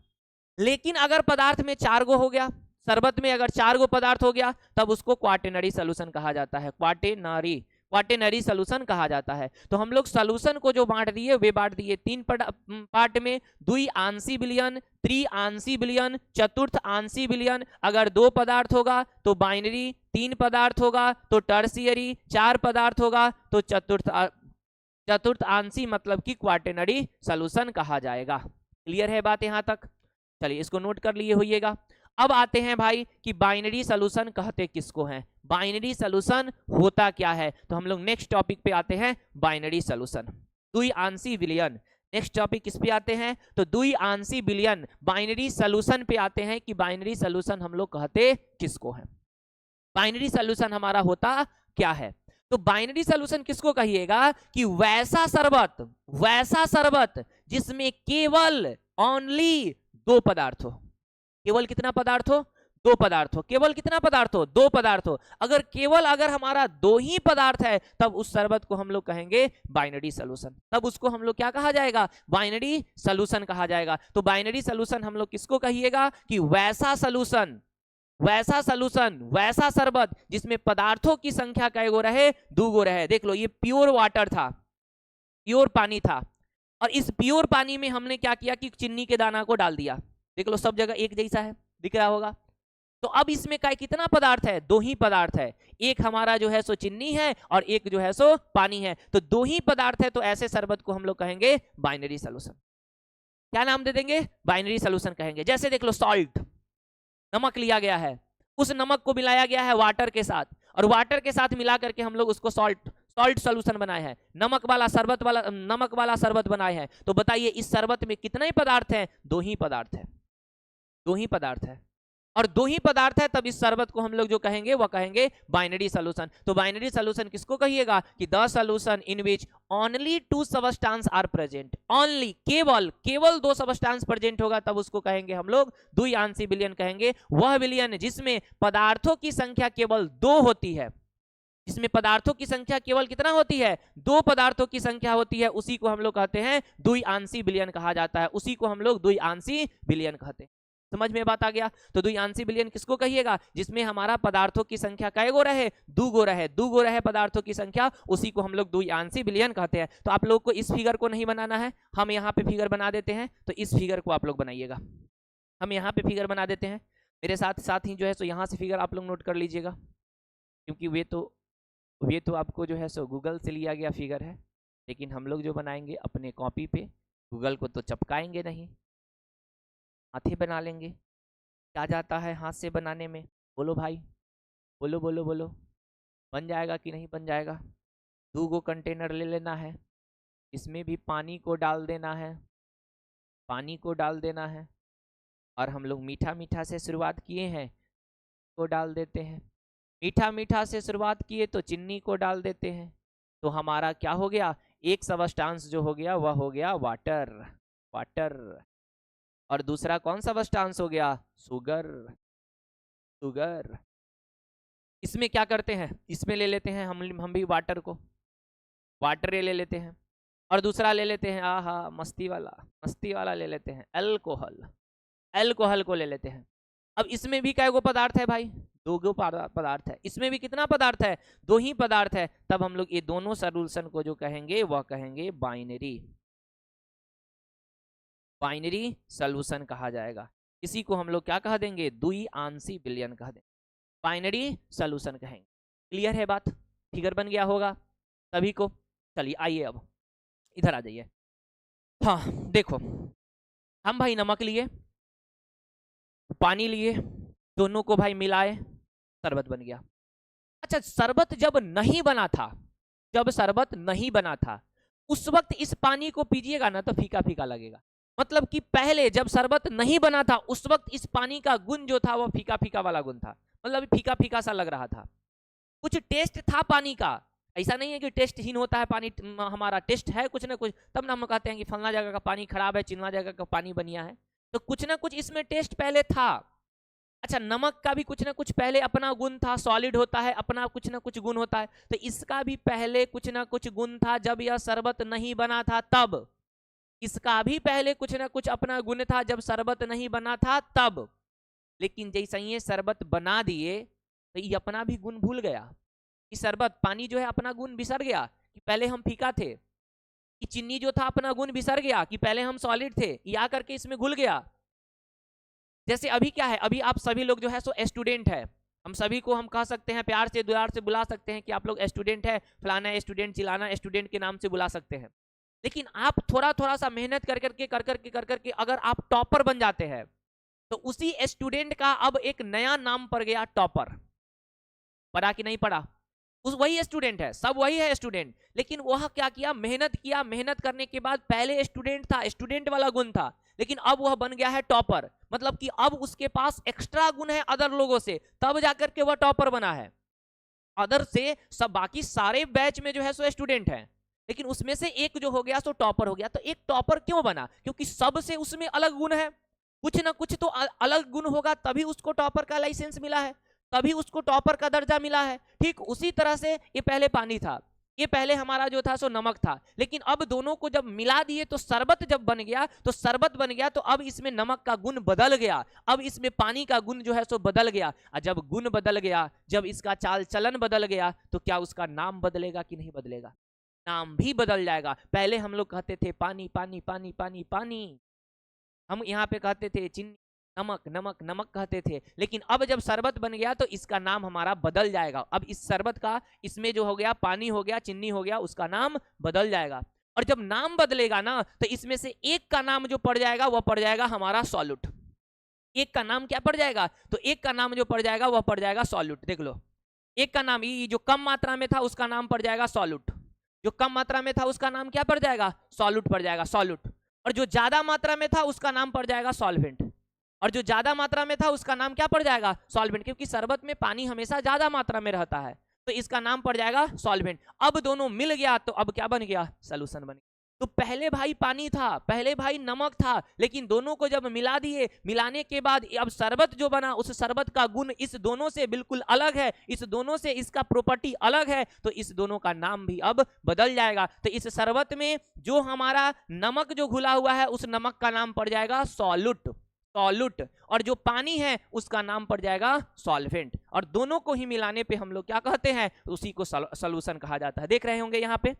लेकिन अगर पदार्थ में 4 गो हो गया, शरबत में अगर 4 गो पदार्थ हो गया, तब उसको क्वाटेनरी सॉल्यूशन कहा जाता है। क्वाटेनरी क्वाटेनरी सोल्यूशन कहा जाता है। तो हम लोग सोल्यूशन को जो बांट दिए वे बांट दिए 3 पार्ट में, द्विआंशी विलयन, त्रिआंशी विलयन, चतुर्थ आंशी विलयन। अगर 2 पदार्थ होगा तो बाइनरी, 3 पदार्थ होगा तो टर्शियरी, 4 पदार्थ होगा तो चतुर्थ आंशी मतलब कि क्वाटेनरी सोल्यूशन कहा जाएगा। क्लियर है बात यहां तक? चलिए इसको नोट कर लिए होइएगा। अब आते हैं भाई कि बाइनरी सोल्यूशन कहते किसको हैं, बाइनरी सोल्यूशन होता क्या है। तो हम लोग नेक्स्ट टॉपिक पे आते हैं, बाइनरी सोल्यूशन, द्विआंशी विलयन। नेक्स्ट टॉपिक किस पे आते हैं, तो द्विआंशी विलयन बाइनरी सोल्यूशन पे आते हैं कि बाइनरी सोल्यूशन हम लोग कहते किसको है, बाइनरी सोल्यूशन हमारा होता क्या है। तो बाइनरी सोल्यूशन किसको कहिएगा कि वैसा शरबत जिसमें केवल ओनली 2 पदार्थ हो। केवल कितना पदार्थ हो, 2 पदार्थ हो। केवल कितना पदार्थ हो, 2 पदार्थ हो। अगर हमारा 2 ही पदार्थ है तब उस शरबत को हम लोग कहेंगे बाइनरी सोल्यूशन। तब उसको हम लोग क्या कहा जाएगा, बाइनरी सोल्यूशन कहा जाएगा। तो बाइनरी सोल्यूशन हम लोग किसको कहिएगा कि वैसा सोल्यूशन, वैसा शरबत जिसमें पदार्थों की संख्या कई गो रहे, 2 गो रहे। देख लो ये प्योर वाटर था, प्योर पानी था, और इस प्योर पानी में हमने क्या किया कि चीनी के दाना को डाल दिया। देख लो सब जगह एक जैसा है, दिख रहा होगा। तो अब इसमें कितना पदार्थ है, 2 ही पदार्थ है। एक हमारा जो है सो चीनी है और एक जो है सो पानी है। तो 2 ही पदार्थ है, तो ऐसे शरबत को हम लोग कहेंगे बाइनरी सोल्यूशन। क्या नाम दे देंगे, बाइनरी सोल्यूशन कहेंगे। जैसे देख लो सॉल्ट, नमक लिया गया है, उस नमक को मिलाया गया है वाटर के साथ, और वाटर के साथ मिला करके हम लोग उसको सॉल्ट सोल्यूशन बनाए हैं, नमक वाला शरबत बनाए हैं। तो बताइए इस शरबत में कितने पदार्थ हैं, 2 ही पदार्थ है, 2 ही पदार्थ है, और 2 ही पदार्थ है। तब इस शरबत को हम लोग जो कहेंगे वह कहेंगे बाइनरी सोल्यूशन। तो बाइनरी सोल्यूशन किसको कहिएगा कि the solution in which only 2 substance are present, only केवल 2 सबस्टेंस प्रेजेंट होगा, तब उसको कहेंगे हम लोग द्विआंशी विलयन कहेंगे। वह विलयन जिसमें पदार्थों की संख्या केवल 2 होती है, जिसमें पदार्थों की संख्या केवल कितना होती है, 2 पदार्थों की संख्या होती है, उसी को हम लोग कहते हैं द्विआंशी विलयन कहा जाता है, उसी को हम लोग द्विआंशी विलयन कहते हैं। समझ में बात आ गया। तो द्विआंशी विलयन किसको कहिएगा, जिसमें हमारा पदार्थों की संख्या कै गो रहे, 2 गो रहे पदार्थों की संख्या, उसी को हम लोग द्विआंशी विलयन कहते हैं। तो आप लोग को इस फिगर को नहीं बनाना है, हम यहाँ पे फिगर बना देते हैं। तो इस फिगर को आप लोग बनाइएगा, हम यहाँ पे फिगर बना देते हैं मेरे साथ ही जो है सो यहाँ से फिगर आप लोग नोट कर लीजिएगा, क्योंकि वे तो आपको जो है सो गूगल से लिया गया फिगर है, लेकिन हम लोग जो बनाएंगे अपने कॉपी पे, गूगल को तो चिपकाएंगे नहीं, हाथ ही बना लेंगे। क्या जाता है हाथ से बनाने में, बोलो भाई, बोलो बोलो बोलो, बन जाएगा कि नहीं बन जाएगा। 2 गो कंटेनर ले लेना है, इसमें भी पानी को डाल देना है, और हम लोग मीठा से शुरुआत किए हैं को डाल देते हैं, मीठा से शुरुआत किए तो चीनी को डाल देते हैं। तो हमारा क्या हो गया, एक सबस्टेंस जो हो गया वह हो गया वाटर, और दूसरा कौन सा सबस्टेंस हो गया, शुगर। इसमें क्या करते हैं, इसमें ले लेते हैं हम भी वाटर ले लेते हैं, और दूसरा ले लेते हैं मस्ती वाला ले लेते हैं, अल्कोहल को ले लेते हैं। अब इसमें भी कै गो पदार्थ है भाई, 2 गो पदार्थ है। इसमें भी कितना पदार्थ है, 2 ही पदार्थ है। तब हम लोग ये दोनों सोल्यूशन को जो कहेंगे वह कहेंगे बाइनरी सोल्यूशन कहा जाएगा। इसी को हम लोग क्या कह देंगे, द्विआंशी विलयन कह देंगे, बाइनरी सोल्यूशन कहेंगे। क्लियर है बात, फिगर बन गया होगा सभी को। चलिए आइए अब इधर आ जाइए। हाँ देखो, हम भाई नमक लिए, पानी लिए, दोनों को भाई मिलाए, शरबत बन गया। अच्छा, शरबत जब नहीं बना था उस वक्त इस पानी को पीजिएगा ना तो फीका फीका लगेगा। मतलब कि पहले जब शरबत नहीं बना था उस वक्त इस पानी का गुण जो था वह फीका फीका वाला गुण था, मतलब फीका फीका सा लग रहा था। कुछ टेस्ट था पानी का, ऐसा नहीं है कि टेस्टहीन होता है पानी, हमारा टेस्ट है कुछ ना कुछ, तब ना हम कहते हैं कि फलना जगह का पानी खराब है, चिलना जगह का पानी बढ़िया है। तो कुछ ना कुछ इसमें टेस्ट पहले था। अच्छा, नमक का भी कुछ ना कुछ पहले अपना गुण था, सॉलिड होता है, अपना कुछ ना कुछ गुण होता है। तो इसका भी पहले कुछ ना कुछ गुण था जब यह शरबत नहीं बना था तब, इसका भी पहले कुछ ना कुछ अपना गुण था जब शरबत नहीं बना था तब। लेकिन जैसे ये शरबत बना दिए तो ये अपना भी गुण भूल गया, कि शरबत, पानी जो है अपना गुण बिसर गया कि पहले हम फीका थे, कि चीनी जो था अपना गुण बिसर गया कि पहले हम सॉलिड थे, ये आकर के इसमें घुल गया। जैसे अभी क्या है, अभी आप सभी लोग जो है सो स्टूडेंट है, हम सभी को हम कह सकते हैं, प्यार से दुलार से बुला सकते हैं कि आप लोग स्टूडेंट है, फलाना स्टूडेंट, चिलाना स्टूडेंट के नाम से बुला सकते हैं। लेकिन आप थोड़ा थोड़ा सा मेहनत कर करके अगर आप टॉपर बन जाते हैं, तो उसी स्टूडेंट का अब एक नया नाम पड़ गया, टॉपर। पढ़ा कि नहीं पढ़ा? उस वही स्टूडेंट है, सब वही है स्टूडेंट, लेकिन वह क्या किया, मेहनत किया, मेहनत करने के बाद पहले स्टूडेंट था, स्टूडेंट वाला गुण था, लेकिन अब वह बन गया है टॉपर। मतलब कि अब उसके पास एक्स्ट्रा गुण है अदर लोगों से, तब जाकर के वह टॉपर बना है। अदर से सब बाकी सारे बैच में जो है सो स्टूडेंट है, लेकिन उसमें से एक जो हो गया सो टॉपर हो गया। तो एक टॉपर क्यों बना? क्योंकि सबसे उसमें अलग गुण है, कुछ ना कुछ तो अलग गुण होगा, तभी उसको टॉपर का लाइसेंस मिला है, तभी उसको टॉपर का दर्जा मिला है। ठीक उसी तरह से ये पहले पानी था, ये पहले हमारा जो था सो नमक था, लेकिन अब दोनों को जब मिला दिए तो शरबत जब बन गया, तो शरबत बन गया, तो अब इसमें नमक का गुण बदल गया, अब इसमें पानी का गुण जो है सो बदल गया। और जब गुण बदल गया, जब इसका चाल चलन बदल गया, तो क्या उसका नाम बदलेगा कि नहीं बदलेगा? नाम भी बदल जाएगा। पहले हम लोग कहते थे पानी पानी पानी पानी पानी, हम यहाँ पे कहते थे चीनी, नमक नमक नमक कहते थे, लेकिन अब जब शरबत बन गया तो इसका नाम हमारा बदल जाएगा। अब इस शरबत का, इसमें जो हो गया पानी हो गया, चीनी हो गया, उसका नाम बदल जाएगा। और जब नाम बदलेगा ना, तो इसमें से एक का नाम जो पड़ जाएगा वह पड़ जाएगा हमारा सॉल्यूट। एक का नाम क्या पड़ जाएगा? तो एक का नाम जो पड़ जाएगा वह पड़ जाएगा सॉल्यूट। देख लो, एक का नाम, ये जो कम मात्रा में था उसका नाम पड़ जाएगा सॉल्यूट, जो कम मात्रा में था उसका नाम क्या पड़ जाएगा? सॉल्यूट पड़ जाएगा, सॉल्यूट। और जो ज्यादा मात्रा में था उसका नाम पड़ जाएगा सॉल्वेंट, और जो ज्यादा मात्रा में था उसका नाम क्या पड़ जाएगा? सॉल्वेंट, क्योंकि शरबत में पानी हमेशा ज्यादा मात्रा में रहता है, तो इसका नाम पड़ जाएगा सॉल्वेंट। अब दोनों मिल गया तो अब क्या बन गया? सॉल्यूशन बन गया। तो पहले भाई पानी था, पहले भाई नमक था, लेकिन दोनों को जब मिला दिए, मिलाने के बाद अब शरबत जो बना, उस शरबत का गुण इस दोनों से बिल्कुल अलग है, इस दोनों से इसका प्रॉपर्टी अलग है, तो इस दोनों का नाम भी अब बदल जाएगा। तो इस शरबत में जो हमारा नमक जो घुला हुआ है, उस नमक का नाम पड़ जाएगा सॉल्यूट, सॉल्यूट, और जो पानी है उसका नाम पड़ जाएगा सॉल्वेंट। और दोनों को ही मिलाने पे हम लोग क्या कहते हैं? उसी को सॉल्यूशन कहा जाता है। देख रहे होंगे यहाँ पे,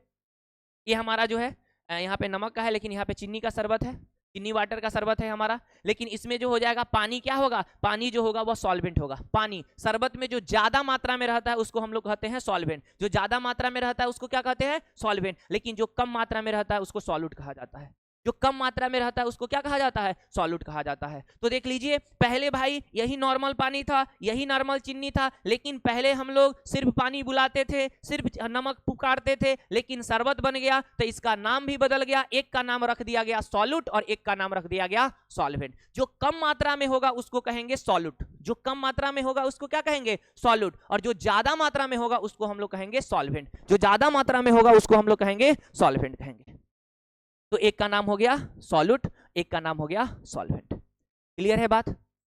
ये हमारा जो है यहाँ पे नमक का है, लेकिन यहाँ पे चीनी का शरबत है, चीनी वाटर का शरबत है हमारा, लेकिन इसमें जो हो जाएगा पानी, क्या होगा? पानी जो होगा वो सॉल्वेंट होगा। पानी शरबत में जो ज्यादा मात्रा में रहता है उसको हम लोग कहते हैं सॉल्वेंट, जो ज्यादा मात्रा में रहता है उसको क्या कहते हैं? सॉल्वेंट। लेकिन जो कम मात्रा में रहता है उसको सॉल्यूट कहा जाता है, जो कम मात्रा में रहता है उसको क्या कहा जाता है? सॉल्यूट कहा जाता है। तो देख लीजिए, पहले भाई यही नॉर्मल पानी था, यही नॉर्मल चीनी था, लेकिन पहले हम लोग सिर्फ पानी बुलाते थे, सिर्फ नमक पुकारते थे, लेकिन शरबत बन गया तो इसका नाम भी बदल गया, एक का नाम रख दिया गया सॉल्यूट और एक का नाम रख दिया गया सॉल्वेंट। जो कम मात्रा में होगा उसको कहेंगे सॉल्यूट, जो कम मात्रा में होगा उसको क्या कहेंगे? सॉल्यूट, और जो ज्यादा मात्रा में होगा उसको हम लोग कहेंगे सॉल्वेंट, जो ज्यादा मात्रा में होगा उसको हम लोग कहेंगे सॉल्वेंट कहेंगे। तो एक का नाम हो गया सॉल्यूट, एक का नाम हो गया सॉल्वेंट। क्लियर है बात?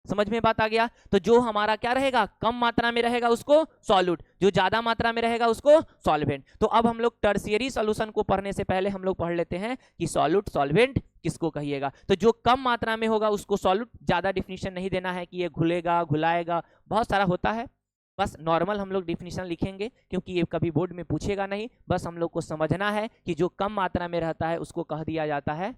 समझ में बात आ गया? तो जो हमारा क्या रहेगा? कम मात्रा में रहेगा उसको सॉल्यूट, जो ज्यादा मात्रा में रहेगा उसको सॉल्वेंट। तो अब हम लोग टर्शियरी सॉल्यूशन को पढ़ने से पहले हम लोग पढ़ लेते हैं कि सॉल्यूट सॉल्वेंट किसको कहिएगा। तो जो कम मात्रा में होगा उसको सॉल्यूट, ज्यादा डिफिनीशन नहीं देना है कि ये घुलेगा घुलाएगा, बहुत सारा होता है, बस नॉर्मल हम लोग डिफिनीशन लिखेंगे क्योंकि ये कभी बोर्ड में पूछेगा नहीं। बस हम लोग को समझना है कि जो कम मात्रा में रहता है उसको कह दिया जाता है,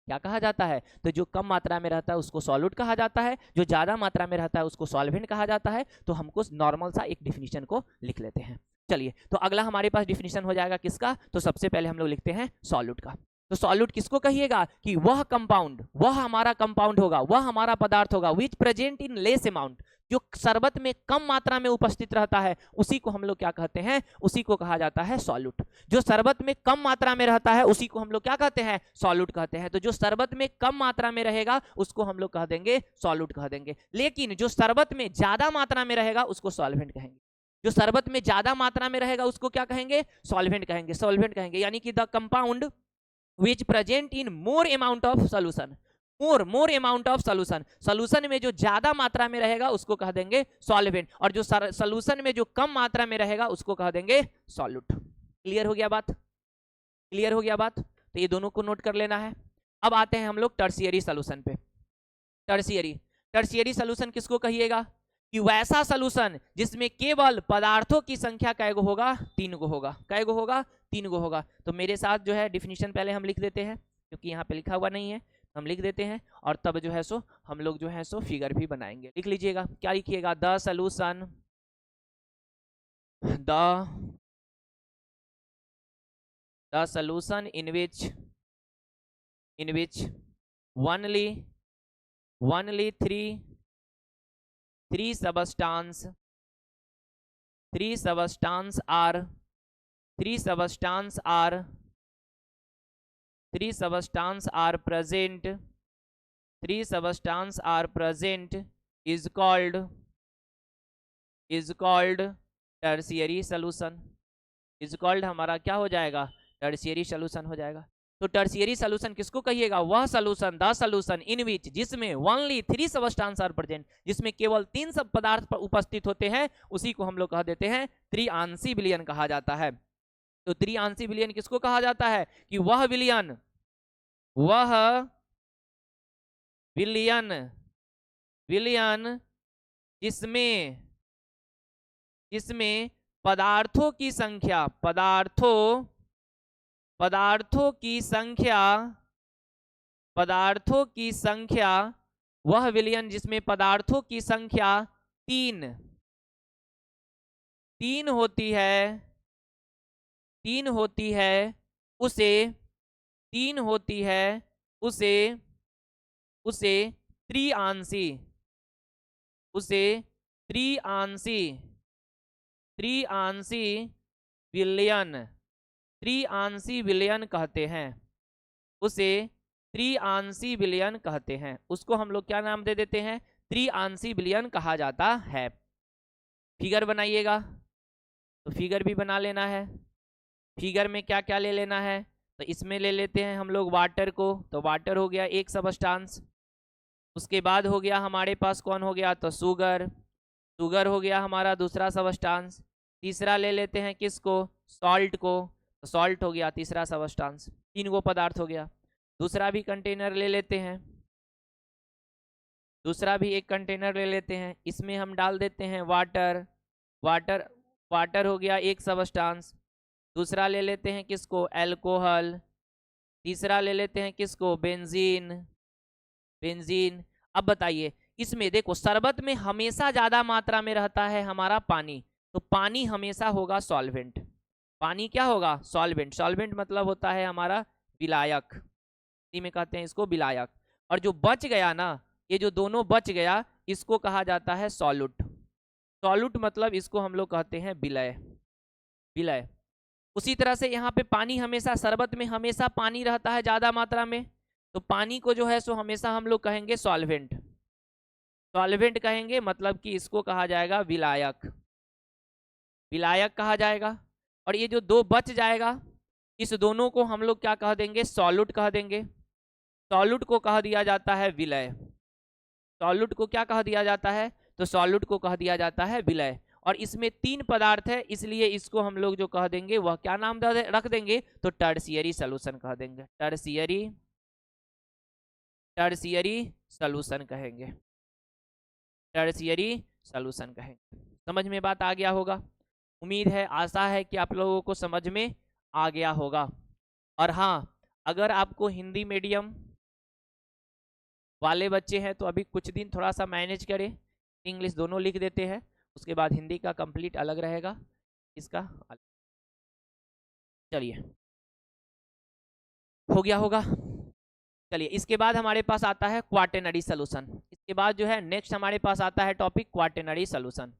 क्या कहा जाता है? तो जो कम मात्रा में रहता है उसको सॉल्यूट कहा जाता है, जो ज्यादा मात्रा में रहता है उसको सॉल्वेंट कहा जाता है। तो हमको नॉर्मल सा एक डिफिनीशन को लिख लेते हैं। चलिए, तो अगला हमारे पास डिफिनीशन हो जाएगा किसका? तो सबसे पहले हम लोग लिखते हैं सॉल्यूट का। तो सॉल्यूट किसको कहिएगा? कि वह कंपाउंड, वह हमारा कंपाउंड होगा, वह हमारा पदार्थ होगा विच प्रेजेंट इन लेस अमाउंट, जो शरबत में कम मात्रा में उपस्थित रहता है उसी को हम लोग क्या कहते हैं? उसी को कहा जाता है सॉल्यूट। जो शरबत में कम मात्रा में रहता है उसी को हम लोग क्या कहते हैं? सॉल्यूट कहते हैं। तो जो शरबत में कम मात्रा में रहेगा उसको हम लोग कह देंगे सॉल्यूट कह देंगे, लेकिन जो शरबत में ज्यादा मात्रा में रहेगा उसको सॉल्वेंट कहेंगे। जो शरबत में ज्यादा मात्रा में रहेगा उसको क्या कहेंगे? सॉल्वेंट कहेंगे, सॉल्वेंट कहेंगे। यानी कि the compound which present in more amount of solution, more amount of solution, solution में जो ज्यादा मात्रा में रहेगा उसको कह देंगे सॉल्वेंट, और जो सोल्यूशन में जो कम मात्रा में रहेगा उसको कह देंगे सॉल्यूट। क्लियर हो गया बात? क्लियर हो गया बात? तो ये दोनों को नोट कर लेना है। अब आते हैं हम लोग टर्शियरी सोल्यूशन पे। टर्शियरी, टर्शियरी सोल्यूशन किसको कहिएगा? कि वैसा सॉल्यूशन जिसमें केवल पदार्थों की संख्या कैगो होगा, 3 गो होगा। कैगो होगा, 3 गो होगा। तो मेरे साथ जो है डिफिनीशन पहले हम लिख देते हैं, क्योंकि यहाँ पे लिखा हुआ नहीं है, हम लिख देते हैं और तब जो है सो हम लोग जो है सो फिगर भी बनाएंगे। लिख लीजिएगा, क्या लिखिएगा, the solution, the solution in which only three substance are present is called tertiary solution। Is called हमारा क्या हो जाएगा, टर्शियरी सोल्यूशन हो जाएगा। तो टर्शियरी सोल्यूशन किसको कहिएगा, वह सोल्यूशन, द सोल्यूशन इन विच, जिसमें ओनली 3 सबस्टांस आर प्रेजेंट, जिसमें केवल 3 सब पदार्थ उपस्थित होते हैं, उसी को हम लोग कह देते हैं त्रिआंशी विलयन कहा जाता है। तो त्रिआंशी विलयन किसको कहा जाता है, कि वह विलयन जिसमें पदार्थों की संख्या, वह विलयन जिसमें पदार्थों की संख्या 3 होती है, उसे त्रिआंशी विलयन कहते हैं, उसको हम लोग क्या नाम दे देते हैं, त्रिआंशी विलयन कहा जाता है। फिगर बनाइएगा, तो फिगर भी बना लेना है। फिगर में क्या क्या ले लेना है, तो इसमें ले लेते हैं हम लोग वाटर को, तो वाटर हो गया एक सबस्टांस। उसके बाद हो गया हमारे पास कौन हो गया, तो शुगर हो गया हमारा दूसरा सबस्टांस। तीसरा ले लेते हैं किसको, सॉल्ट को, तो सॉल्ट हो गया तीसरा सबस्टांस। 3 गो पदार्थ हो गया। दूसरा भी कंटेनर ले लेते हैं, इसमें हम डाल देते हैं वाटर हो गया एक सबस्टांस। दूसरा ले लेते हैं किसको, एल्कोहल। तीसरा ले लेते हैं किसको, बेंजीन। अब बताइए, इसमें देखो शरबत में हमेशा ज्यादा मात्रा में रहता है हमारा पानी, तो पानी हमेशा होगा सॉल्वेंट। पानी क्या होगा, सॉल्वेंट मतलब होता है हमारा विलायक, हिंदी में कहते हैं इसको विलायक। और जो बच गया ना, ये जो दोनों बच गया, इसको कहा जाता है सॉल्यूट मतलब इसको हम लोग कहते हैं विलय। उसी तरह से यहाँ पे पानी हमेशा, शरबत में हमेशा पानी रहता है ज्यादा मात्रा में, तो पानी को जो है सो हमेशा हम लोग कहेंगे सॉल्वेंट कहेंगे, मतलब कि इसको कहा जाएगा विलायक कहा जाएगा। और ये जो दो बच जाएगा, इस दोनों को हम लोग क्या कह देंगे, सॉल्यूट कह देंगे। सॉल्यूट को कह दिया जाता है विलय। सॉल्यूट को क्या कह दिया जाता है, तो सॉल्यूट को कह दिया जाता है विलय। और इसमें 3 पदार्थ है, इसलिए इसको हम लोग जो कह देंगे वह क्या नाम रख देंगे, तो टर्शियरी सॉल्यूशन कह देंगे। टर्शियरी सॉल्यूशन कहेंगे, समझ में बात आ गया होगा। उम्मीद है, आशा है कि आप लोगों को समझ में आ गया होगा। और हाँ, अगर आपको हिंदी मीडियम वाले बच्चे हैं तो अभी कुछ दिन थोड़ा सा मैनेज करें, इंग्लिश दोनों लिख देते हैं, उसके बाद हिंदी का कंप्लीट अलग रहेगा, इसका चलिए हो गया होगा। चलिए, इसके बाद हमारे पास आता है क्वार्टेनरी सॉल्यूशन। इसके बाद जो है नेक्स्ट हमारे पास आता है टॉपिक क्वार्टेनरी सॉल्यूशन।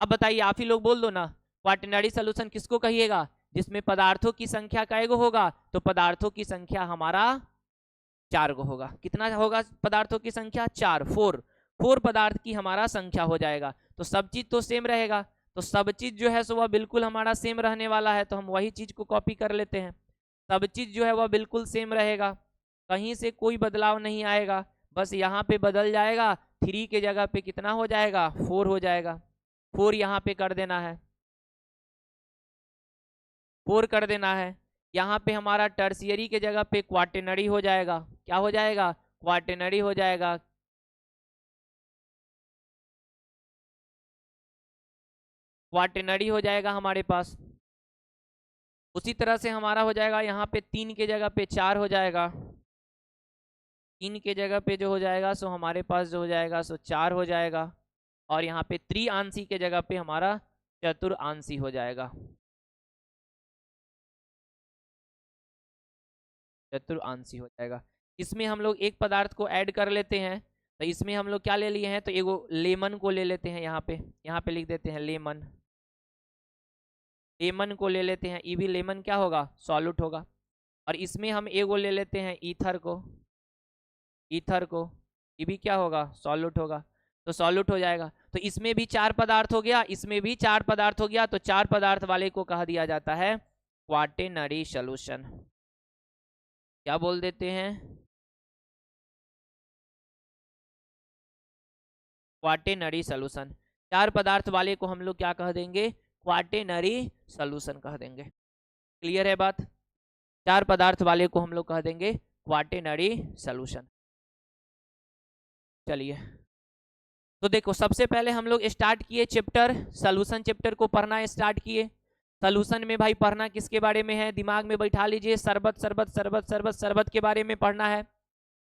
अब बताइए, आप ही लोग बोल दो ना, क्वार्टेनरी सॉल्यूशन किसको कहिएगा, जिसमें पदार्थों की संख्या कैगो होगा, तो पदार्थों की संख्या हमारा 4 गो होगा। कितना होगा पदार्थों की संख्या, 4 पदार्थ की हमारा संख्या हो जाएगा। तो सब चीज तो सेम रहेगा, तो सब चीज जो है सो वह बिल्कुल हमारा सेम रहने वाला है, तो हम वही चीज को कॉपी कर लेते हैं। सब चीज जो है वह बिल्कुल सेम रहेगा, कहीं से कोई बदलाव नहीं आएगा, बस यहाँ पे बदल जाएगा, 3 के जगह पे कितना हो जाएगा, 4 हो जाएगा। 4 यहाँ पे कर देना है, 4 कर देना है। यहाँ पे हमारा टर्शियरी के जगह पे क्वार्टेनरी हो जाएगा। क्या हो जाएगा, क्वार्टेनरी हो जाएगा। क्वाटेनरी हो जाएगा हमारे पास। उसी तरह से हमारा हो जाएगा यहाँ पे 3 के जगह पे 4 हो जाएगा, 3 के जगह पे जो हो जाएगा सो हमारे पास जो हो जाएगा सो 4 हो जाएगा, और यहाँ पे त्रिआंशी के जगह पे हमारा चतुरांशी हो जाएगा, चतुरांशी हो जाएगा। इसमें हम लोग एक पदार्थ को ऐड कर लेते हैं, तो इसमें हम लोग क्या ले लिए हैं, तो एगो लेमन को ले लेते हैं, यहाँ पे लिख देते हैं लेमन, लेमन को ले लेते हैं, ये भी लेमन क्या होगा, सॉल्यूट होगा। और इसमें हम एगो ले लेते हैं ईथर को, ईथर को, ये भी क्या होगा, सॉल्यूट होगा, तो सॉल्यूट हो जाएगा। तो इसमें भी 4 पदार्थ हो गया, इसमें भी 4 पदार्थ हो गया, तो 4 पदार्थ वाले को कहा दिया जाता है क्वाटेनरी सॉल्यूशन। क्या बोल देते हैं, क्वाटेनरी सॉल्यूशन। 4 पदार्थ वाले को हम लोग क्या कह देंगे, क्वाटेनरी सॉल्यूशन कह देंगे। क्लियर है बात, 4 पदार्थ वाले को हम लोग कह देंगे क्वाटेनरी सॉल्यूशन। चलिए, तो देखो सबसे पहले हम लोग स्टार्ट किए चैप्टर, सॉल्यूशन चैप्टर को पढ़ना स्टार्ट किए। सॉल्यूशन में भाई पढ़ना किसके बारे में है, दिमाग में बैठा लीजिए, शरबत शरबत शरबत शरबत शरबत के बारे में पढ़ना है।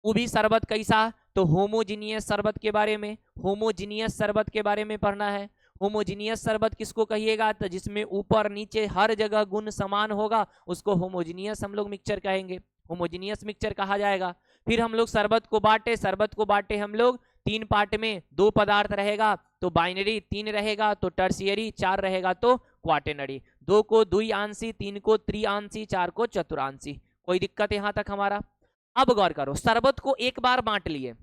वो भी शरबत कैसा, तो होमोजीनियस शरबत के बारे में, होमोजीनियस शरबत के बारे में पढ़ना है। होमोजीनियस शरबत किसको कहिएगा, तो जिसमें ऊपर नीचे हर जगह गुण समान होगा उसको होमोजीनियस हम लोग मिक्सचर कहेंगे, होमोजीनियस मिक्सचर कहा जाएगा। फिर हम लोग शरबत को बांटे, शरबत को बांटे हम लोग 3 पार्ट में, 2 पदार्थ रहेगा तो बाइनरी, 3 रहेगा तो टर्शियरी, 4 रहेगा तो क्वाटेनरी, 2 को द्विआंशी, 3 को त्रिआंशी, 4 को चतुरांशी। कोई दिक्कत यहां तक हमारा। अब गौर करो, शरबत को एक बार बांट लिए,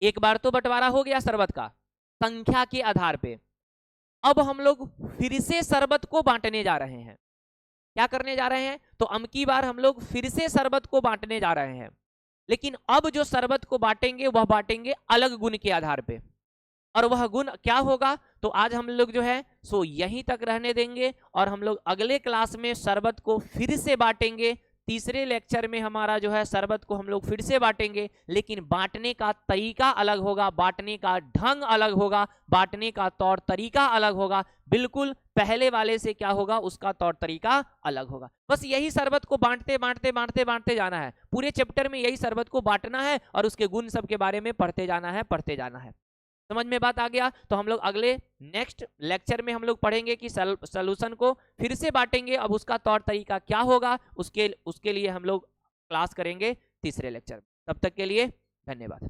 एक बार तो बंटवारा हो गया शरबत का संख्या के आधार पे। अब हम लोग फिर से शरबत को बांटने जा रहे हैं, क्या करने जा रहे हैं, तो अबकी बार हम लोग फिर से शरबत को बांटने जा रहे हैं, लेकिन अब जो शरबत को बांटेंगे वह बांटेंगे अलग गुण के आधार पे। और वह गुण क्या होगा, तो आज हम लोग जो है सो यहीं तक रहने देंगे, और हम लोग अगले क्लास में शरबत को फिर से बांटेंगे। तीसरे लेक्चर में हमारा जो है शरबत को हम लोग फिर से बांटेंगे, लेकिन बांटने का तरीका अलग होगा, बांटने का ढंग अलग होगा, बांटने का तौर तरीका अलग होगा, बिल्कुल पहले वाले से क्या होगा, उसका तौर तरीका अलग होगा। बस यही शरबत को बांटते बांटते बांटते बांटते जाना है, पूरे चैप्टर में यही शरबत को बांटना है और उसके गुण सब के बारे में पढ़ते जाना है, पढ़ते जाना है। समझ में बात आ गया। तो हम लोग अगले नेक्स्ट लेक्चर में हम लोग पढ़ेंगे कि सॉल्यूशन को फिर से बांटेंगे, अब उसका तौर तरीका क्या होगा, उसके लिए हम लोग क्लास करेंगे तीसरे लेक्चर में। तब तक के लिए धन्यवाद।